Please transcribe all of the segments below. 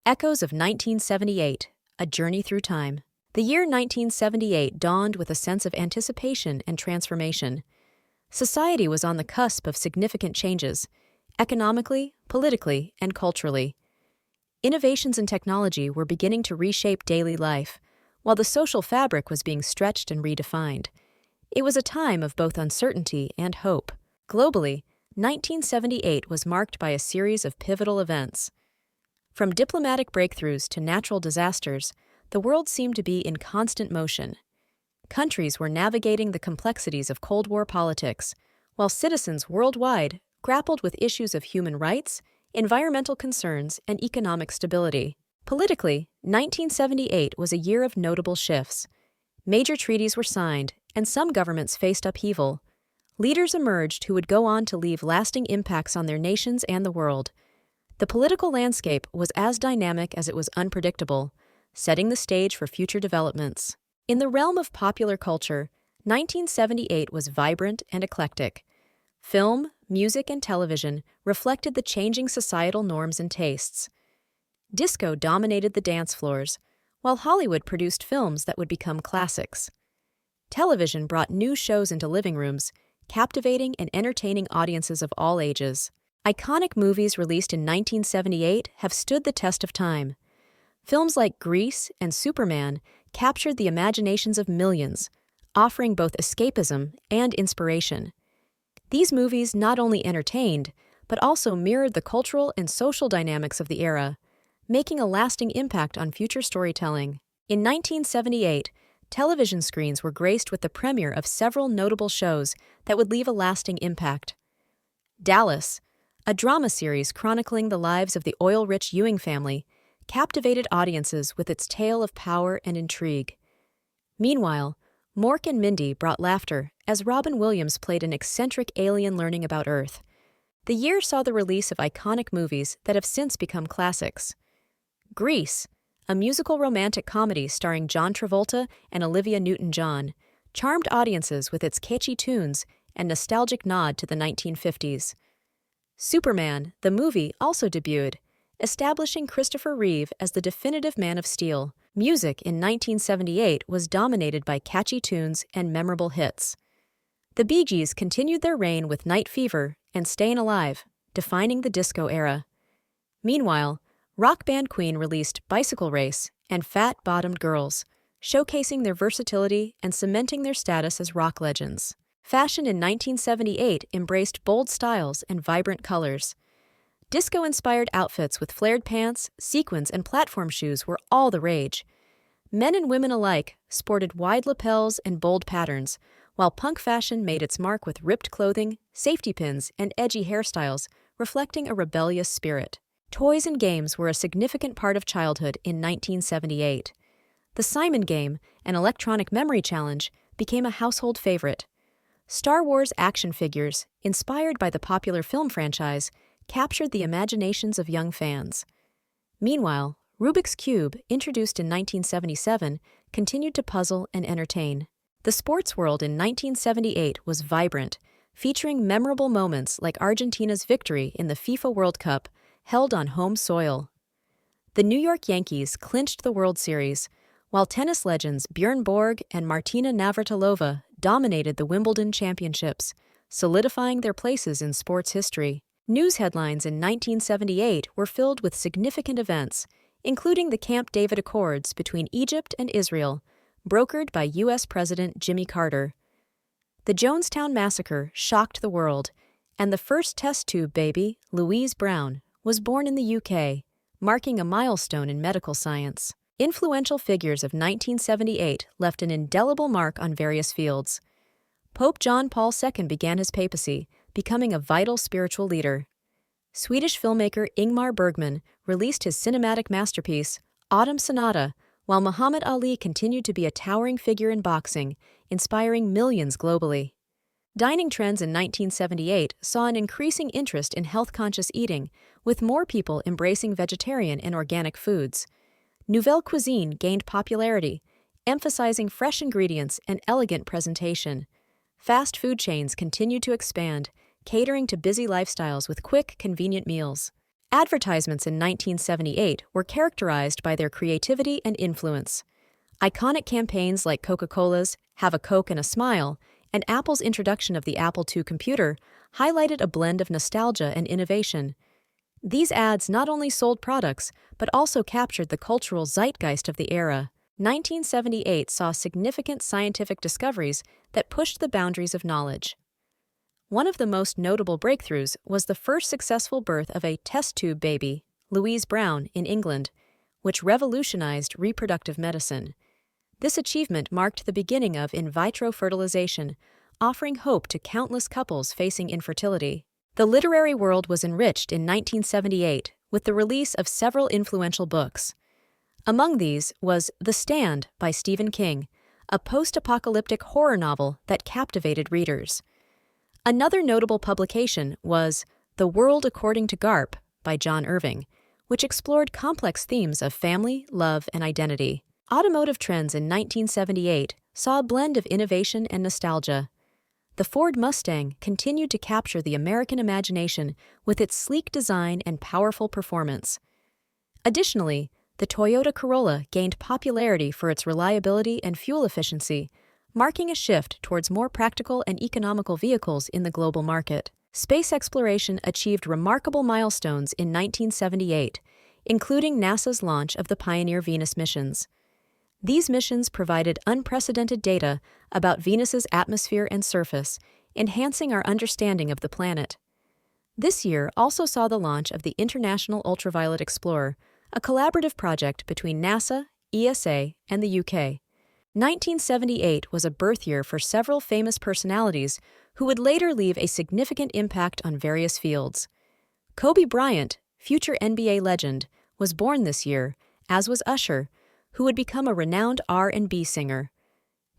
Echoes of 1978, A Journey Through Time. The year 1978 dawned with a sense of anticipation and transformation. Society was on the cusp of significant changes, economically, politically, and culturally. Innovations in technology were beginning to reshape daily life, while the social fabric was being stretched and redefined. It was a time of both uncertainty and hope. Globally, 1978 was marked by a series of pivotal events. From diplomatic breakthroughs to natural disasters, the world seemed to be in constant motion. Countries were navigating the complexities of Cold War politics, while citizens worldwide grappled with issues of human rights, environmental concerns, and economic stability. Politically, 1978 was a year of notable shifts. Major treaties were signed, and some governments faced upheaval. Leaders emerged who would go on to leave lasting impacts on their nations and the world. The political landscape was as dynamic as it was unpredictable, setting the stage for future developments. In the realm of popular culture, 1978 was vibrant and eclectic. Film, music, and television reflected the changing societal norms and tastes. Disco dominated the dance floors, while Hollywood produced films that would become classics. Television brought new shows into living rooms, captivating and entertaining audiences of all ages. Iconic movies released in 1978 have stood the test of time. Films like Grease and Superman captured the imaginations of millions, offering both escapism and inspiration. These movies not only entertained, but also mirrored the cultural and social dynamics of the era, making a lasting impact on future storytelling. In 1978, television screens were graced with the premiere of several notable shows that would leave a lasting impact. Dallas, a drama series chronicling the lives of the oil-rich Ewing family, captivated audiences with its tale of power and intrigue. Meanwhile, Mork and Mindy brought laughter as Robin Williams played an eccentric alien learning about Earth. The year saw the release of iconic movies that have since become classics. Grease, a musical romantic comedy starring John Travolta and Olivia Newton-John, charmed audiences with its catchy tunes and nostalgic nod to the 1950s. Superman, the movie, also debuted, establishing Christopher Reeve as the definitive Man of Steel. Music in 1978 was dominated by catchy tunes and memorable hits. The Bee Gees continued their reign with Night Fever and Stayin' Alive, defining the disco era. Meanwhile, rock band Queen released Bicycle Race and Fat Bottomed Girls, showcasing their versatility and cementing their status as rock legends. Fashion in 1978 embraced bold styles and vibrant colors. Disco-inspired outfits with flared pants, sequins, and platform shoes were all the rage. Men and women alike sported wide lapels and bold patterns, while punk fashion made its mark with ripped clothing, safety pins, and edgy hairstyles, reflecting a rebellious spirit. Toys and games were a significant part of childhood in 1978. The Simon Game, an electronic memory challenge, became a household favorite. Star Wars action figures, inspired by the popular film franchise, captured the imaginations of young fans. Meanwhile, Rubik's Cube, introduced in 1977, continued to puzzle and entertain. The sports world in 1978 was vibrant, featuring memorable moments like Argentina's victory in the FIFA World Cup, held on home soil. The New York Yankees clinched the World Series, while tennis legends Bjorn Borg and Martina Navratilova dominated the Wimbledon Championships, solidifying their places in sports history. News headlines in 1978 were filled with significant events, including the Camp David Accords between Egypt and Israel, brokered by U.S. President Jimmy Carter. The Jonestown Massacre shocked the world, and the first test tube baby, Louise Brown, was born in the UK, marking a milestone in medical science. Influential figures of 1978 left an indelible mark on various fields. Pope John Paul II began his papacy, becoming a vital spiritual leader. Swedish filmmaker Ingmar Bergman released his cinematic masterpiece, Autumn Sonata, while Muhammad Ali continued to be a towering figure in boxing, inspiring millions globally. Dining trends in 1978 saw an increasing interest in health-conscious eating, with more people embracing vegetarian and organic foods. Nouvelle cuisine gained popularity, emphasizing fresh ingredients and elegant presentation. Fast food chains continued to expand, catering to busy lifestyles with quick, convenient meals. Advertisements in 1978 were characterized by their creativity and influence. Iconic campaigns like Coca-Cola's "Have a Coke and a Smile" and Apple's introduction of the Apple II computer highlighted a blend of nostalgia and innovation. These ads not only sold products, but also captured the cultural zeitgeist of the era. 1978 saw significant scientific discoveries that pushed the boundaries of knowledge. One of the most notable breakthroughs was the first successful birth of a test tube baby, Louise Brown, in England, which revolutionized reproductive medicine. This achievement marked the beginning of in vitro fertilization, offering hope to countless couples facing infertility. The literary world was enriched in 1978 with the release of several influential books. Among these was The Stand by Stephen King, a post-apocalyptic horror novel that captivated readers. Another notable publication was The World According to Garp by John Irving, which explored complex themes of family, love, and identity. Automotive trends in 1978 saw a blend of innovation and nostalgia. The Ford Mustang continued to capture the American imagination with its sleek design and powerful performance. Additionally, the Toyota Corolla gained popularity for its reliability and fuel efficiency, marking a shift towards more practical and economical vehicles in the global market. Space exploration achieved remarkable milestones in 1978, including NASA's launch of the Pioneer Venus missions. These missions provided unprecedented data about Venus's atmosphere and surface, enhancing our understanding of the planet. This year also saw the launch of the International Ultraviolet Explorer, a collaborative project between NASA, ESA, and the UK. 1978 was a birth year for several famous personalities who would later leave a significant impact on various fields. Kobe Bryant, future NBA legend, was born this year, as was Usher, who would become a renowned R&B singer.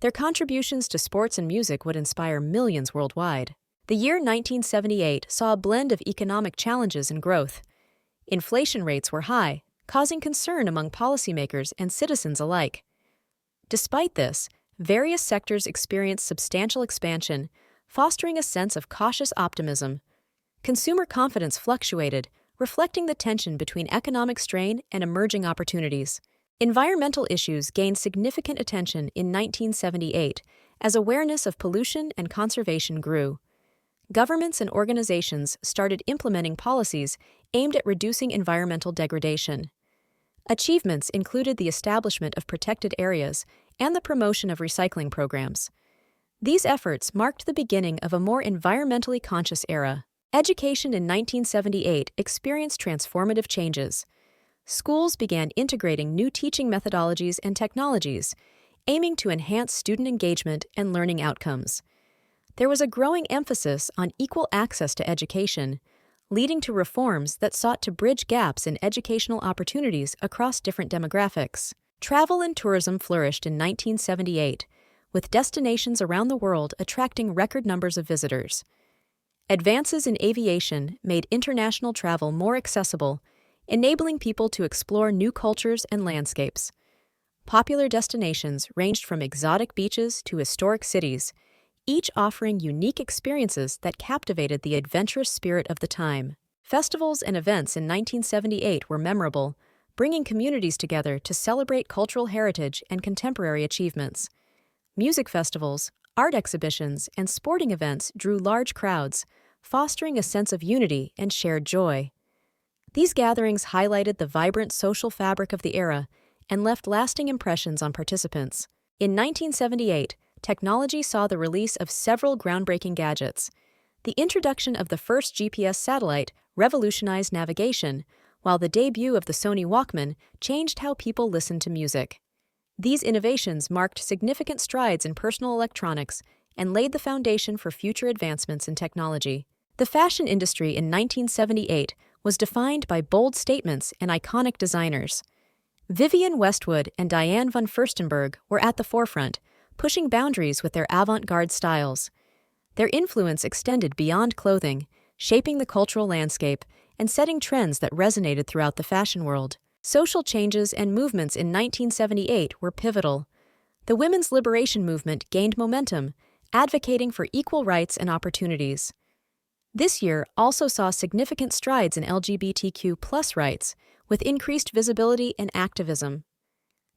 Their contributions to sports and music would inspire millions worldwide. The year 1978 saw a blend of economic challenges and growth. Inflation rates were high, causing concern among policymakers and citizens alike. Despite this, various sectors experienced substantial expansion, fostering a sense of cautious optimism. Consumer confidence fluctuated, reflecting the tension between economic strain and emerging opportunities. Environmental issues gained significant attention in 1978 as awareness of pollution and conservation grew. Governments and organizations started implementing policies aimed at reducing environmental degradation. Achievements included the establishment of protected areas and the promotion of recycling programs. These efforts marked the beginning of a more environmentally conscious era. Education in 1978 experienced transformative changes. Schools began integrating new teaching methodologies and technologies, aiming to enhance student engagement and learning outcomes. There was a growing emphasis on equal access to education, leading to reforms that sought to bridge gaps in educational opportunities across different demographics. Travel and tourism flourished in 1978, with destinations around the world attracting record numbers of visitors. Advances in aviation made international travel more accessible, enabling people to explore new cultures and landscapes. Popular destinations ranged from exotic beaches to historic cities, each offering unique experiences that captivated the adventurous spirit of the time. Festivals and events in 1978 were memorable, bringing communities together to celebrate cultural heritage and contemporary achievements. Music festivals, art exhibitions, and sporting events drew large crowds, fostering a sense of unity and shared joy. These gatherings highlighted the vibrant social fabric of the era and left lasting impressions on participants. In 1978, technology saw the release of several groundbreaking gadgets. The introduction of the first GPS satellite revolutionized navigation, while the debut of the Sony Walkman changed how people listened to music. These innovations marked significant strides in personal electronics and laid the foundation for future advancements in technology. The fashion industry in 1978 was defined by bold statements and iconic designers. Vivienne Westwood and Diane von Furstenberg were at the forefront, pushing boundaries with their avant-garde styles. Their influence extended beyond clothing, shaping the cultural landscape and setting trends that resonated throughout the fashion world. Social changes and movements in 1978 were pivotal. The women's liberation movement gained momentum, advocating for equal rights and opportunities. This year also saw significant strides in LGBTQ+ rights, with increased visibility and activism.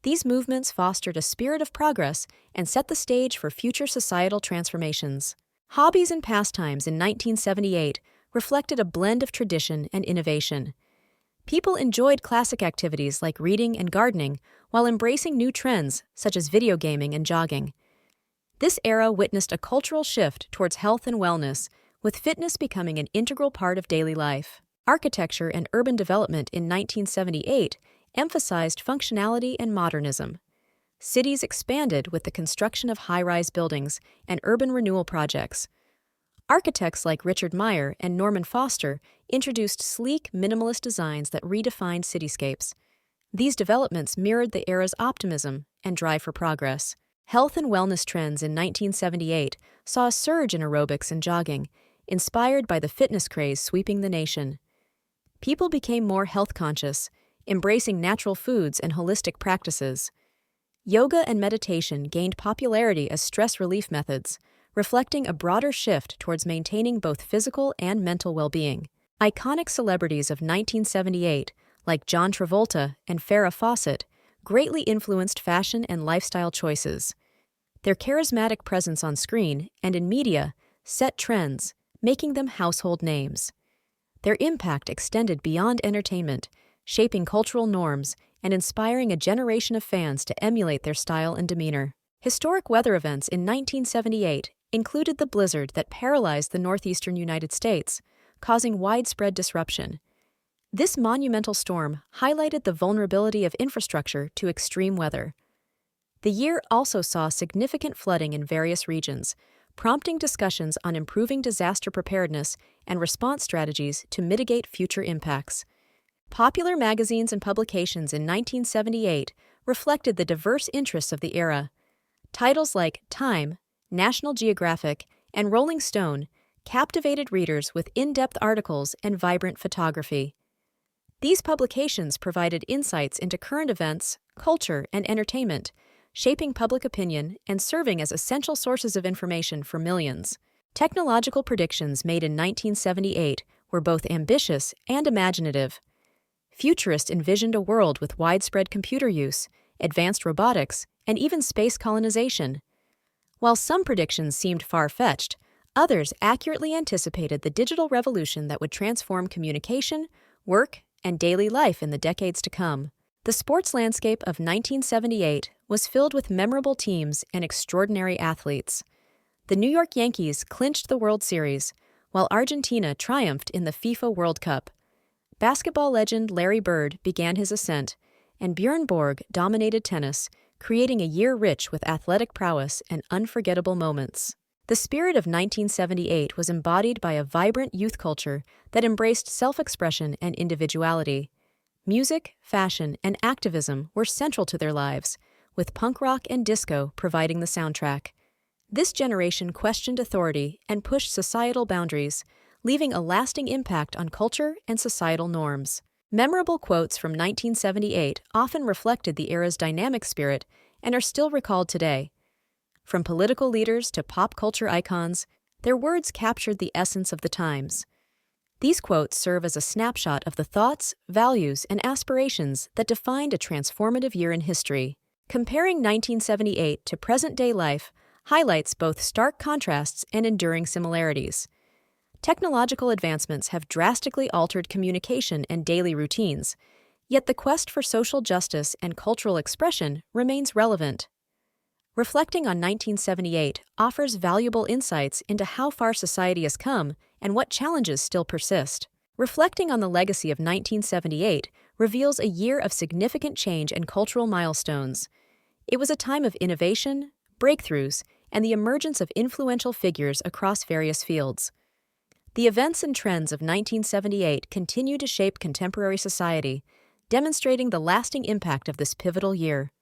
These movements fostered a spirit of progress and set the stage for future societal transformations. Hobbies and pastimes in 1978 reflected a blend of tradition and innovation. People enjoyed classic activities like reading and gardening while embracing new trends such as video gaming and jogging. This era witnessed a cultural shift towards health and wellness, with fitness becoming an integral part of daily life. Architecture and urban development in 1978 emphasized functionality and modernism. Cities expanded with the construction of high-rise buildings and urban renewal projects. Architects like Richard Meyer and Norman Foster introduced sleek, minimalist designs that redefined cityscapes. These developments mirrored the era's optimism and drive for progress. Health and wellness trends in 1978 saw a surge in aerobics and jogging, inspired by the fitness craze sweeping the nation. People became more health-conscious, embracing natural foods and holistic practices. Yoga and meditation gained popularity as stress relief methods, reflecting a broader shift towards maintaining both physical and mental well-being. Iconic celebrities of 1978, like John Travolta and Farrah Fawcett, greatly influenced fashion and lifestyle choices. Their charismatic presence on screen and in media set trends, making them household names. Their impact extended beyond entertainment, shaping cultural norms and inspiring a generation of fans to emulate their style and demeanor. Historic weather events in 1978 included the blizzard that paralyzed the northeastern United States, causing widespread disruption. This monumental storm highlighted the vulnerability of infrastructure to extreme weather. The year also saw significant flooding in various regions, prompting discussions on improving disaster preparedness and response strategies to mitigate future impacts. Popular magazines and publications in 1978 reflected the diverse interests of the era. Titles like Time, National Geographic, and Rolling Stone captivated readers with in-depth articles and vibrant photography. These publications provided insights into current events, culture, and entertainment, shaping public opinion and serving as essential sources of information for millions. Technological predictions made in 1978 were both ambitious and imaginative. Futurists envisioned a world with widespread computer use, advanced robotics, and even space colonization. While some predictions seemed far-fetched, others accurately anticipated the digital revolution that would transform communication, work, and daily life in the decades to come. The sports landscape of 1978 was filled with memorable teams and extraordinary athletes. The New York Yankees clinched the World Series, while Argentina triumphed in the FIFA World Cup. Basketball legend Larry Bird began his ascent, and Bjorn Borg dominated tennis, creating a year rich with athletic prowess and unforgettable moments. The spirit of 1978 was embodied by a vibrant youth culture that embraced self-expression and individuality. Music, fashion, and activism were central to their lives, with punk rock and disco providing the soundtrack. This generation questioned authority and pushed societal boundaries, leaving a lasting impact on culture and societal norms. Memorable quotes from 1978 often reflected the era's dynamic spirit and are still recalled today. From political leaders to pop culture icons, their words captured the essence of the times. These quotes serve as a snapshot of the thoughts, values, and aspirations that defined a transformative year in history. Comparing 1978 to present-day life highlights both stark contrasts and enduring similarities. Technological advancements have drastically altered communication and daily routines, yet the quest for social justice and cultural expression remains relevant. Reflecting on 1978 offers valuable insights into how far society has come and what challenges still persist. Reflecting on the legacy of 1978 reveals a year of significant change and cultural milestones. It was a time of innovation, breakthroughs, and the emergence of influential figures across various fields. The events and trends of 1978 continue to shape contemporary society, demonstrating the lasting impact of this pivotal year.